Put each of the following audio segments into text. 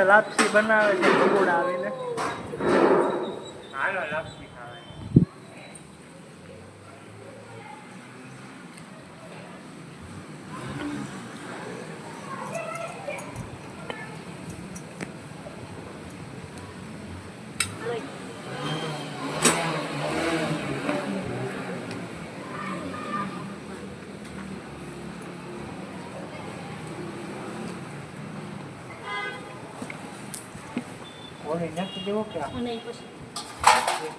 લાપસી બનાવે છે ભગોડા આવીને હાલો લાપસી ખાવે ઓને નથી દેવો કે નહીં પછી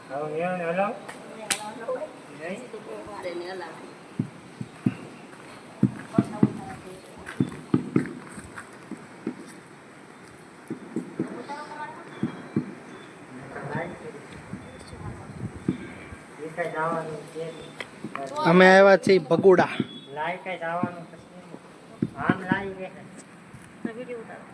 હવે એને હલાવ નહીં તો મારે ને હલાવ અમે આવ્યા છીએ ભગોડા લાઈ કઈ જવાનું પછી આમ લાઈ રે વિડિયો ઉતારો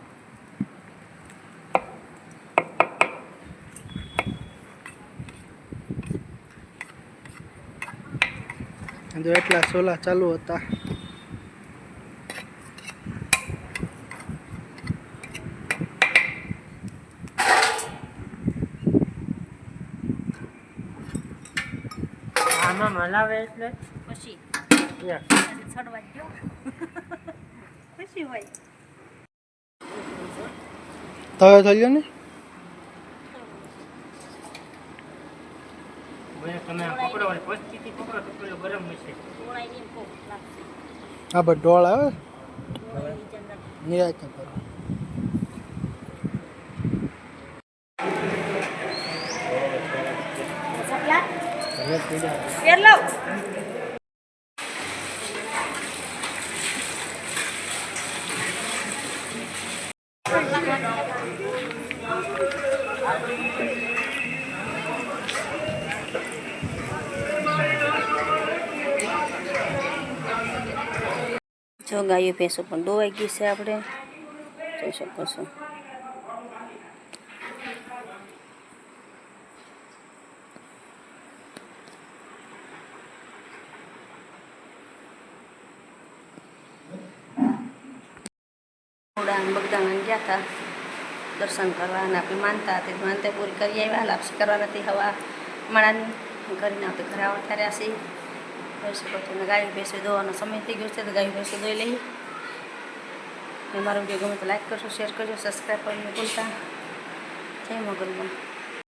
જો એટલા સોલા ચાલુ હતા આમાં મલાવે એટલે પછી છડવા ગયો પછી હોય તવે થઈ ગયો ને તમે પકડો વાળી પરિસ્થિતિ પકડો તો પેલો ગરમ હશે હા બસ ડોળ આવે નિરાશ કરો જો ગાયો ભેંસો પણ દોવાઈ ગઈ છે આપણે જોઈ શકો છો બગદાણા ગયા હતા દર્શન કરવા અને આપણે માનતા હતી માનતા પૂરી કરી આવ્યા લાપસી કરવા નથી હવા માણાની કરીને આપણે ઘરે આવતા રહ્યા છીએ જોઈ શકો છો ગાય ભેંસો દોવાનો સમય થઈ ગયો છે તો ગાય ભેંસો દોઈ લઈએ મારો વિડીયો ગમે તો લાઈક કરજો શેર કરજો સબસ્ક્રાઈબ કરીને ભૂલતા જય મોગલમાં